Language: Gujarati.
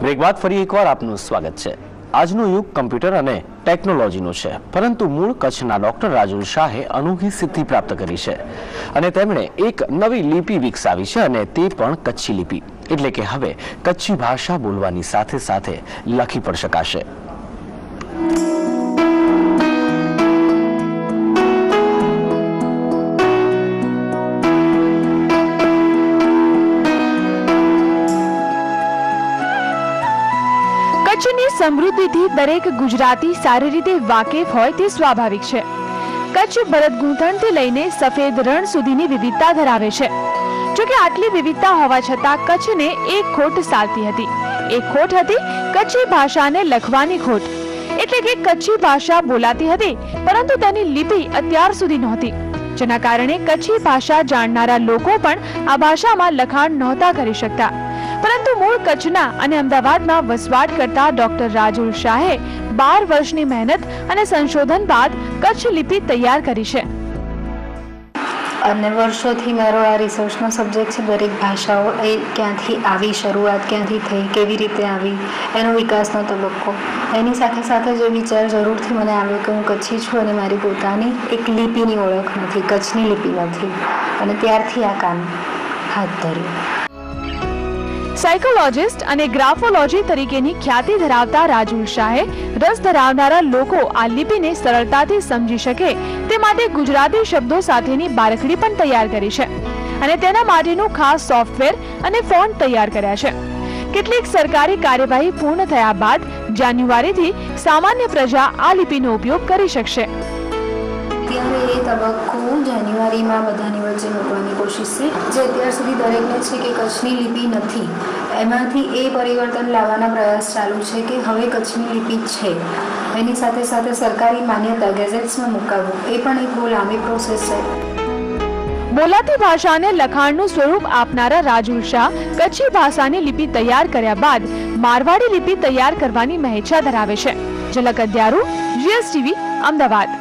બ્રેક બાદ ફરી એકવાર આપનું સ્વાગત છે। આજનો યુગ કમ્પ્યુટર અને ટેકનોલોજીનો છે, પરંતુ મૂળ કચ્છના ડોક્ટર રાજુલ શાહે અનોખી સિદ્ધિ પ્રાપ્ત કરી છે અને તેમણે એક નવી લિપિ વિકસાવી છે અને તે પણ કચ્છી લિપિ, એટલે કે હવે કચ્છી ભાષા બોલવાની સાથે સાથે લખી પણ શકાશે। કચ્છની સમૃદ્ધિથી દરેક ગુજરાતી સારી રીતે વાકેફ હોય તે સ્વાભાવિક છે। કચ્છ ભરત ગૂંથણથી લઈને સફેદ રણ સુધીની વિવિધતા ધરાવે છે। જોકે આટલી વિવિધતા હોવા છતાં કચ્છને એક ખોટ સાલતી હતી। એ ખોટ હતી કચ્છી ભાષાને લખવાની ખોટ, એટલે કે કચ્છી ભાષા બોલાતી હતી પરંતુ તેની લિપિ અત્યાર સુધી નહોતી, જેના કારણે કચ્છી ભાષા જાણનારા લોકો પણ આ ભાષામાં લખાણ નહોતા કરી શકતા। પરંતુ મૂળ કચ્છના અને અમદાવાદમાં વસવાટ કરતા ડોક્ટર રાજુલ શાહે 12 વર્ષની મહેનત અને સંશોધન બાદ કચ્છ લિપિ તૈયાર કરી છે। અને વર્ષોથી મારો આ રિસર્ચનો સબ્જેક્ટ છે। દરેક ભાષાઓ એ ક્યાંથી આવી, શરૂઆત ક્યાંથી થઈ, કેવી રીતે આવી, એનો વિકાસનો તબક્કો। એની સાથે સાથે જે વિચાર જરૂરથી મને આવ્યો કે હું કચ્છી છું અને મારી પોતાની એક લિપિની ઓળખ નથી, કચ્છની લિપિ નથી, અને ત્યારથી આ કામ હાથ ધર્યું। સાયકોલોજિસ્ટ અને ગ્રાફોલોજી તરીકેની ખ્યાતિ ધરાવતા રાજુલ શાહે રસ ધરાવનારા લોકો આ લિપિને સરળતાથી સમજી શકે તે માટે ગુજરાતી શબ્દો સાથેની બારકડી પણ તૈયાર કરી છે અને તેના માટેનું ખાસ સોફ્ટવેર અને ફોન્ટ તૈયાર કર્યા છે। કેટલીક સરકારી કાર્યવાહી પૂર્ણ થયા બાદ જાન્યુઆરીથી સામાન્ય પ્રજા આ લિપિનો ઉપયોગ કરી શકશે। ત્યારે એ તબક્કો જાન્યુઆરીમાં બધાની વચ્ચે મૂકવાની કોશિશ છે। જે અત્યાર સુધી દરેકને છે કે કચ્છની લિપિ નથી, એમાંથી એ પરિવર્તન લાવવાના પ્રયાસ ચાલુ છે કે હવે કચ્છની લિપિ છે। એની સાથે સાથે સરકારી માન્યતા ગેઝેટ્સમાં મુકાવવું એ પણ એક બહુ લાંબી પ્રોસેસ છે। બોલાતી ભાષાને લખાણનું સ્વરૂપ આપનારા રાજુલ શાહ કચ્છી ભાષાની લિપિ તૈયાર કર્યા બાદ મારવાડી લિપિ તૈયાર કરવાની મહેચ્છા ધરાવે છે। ઝલક અદ્યારું, GSTV, અમદાવાદ।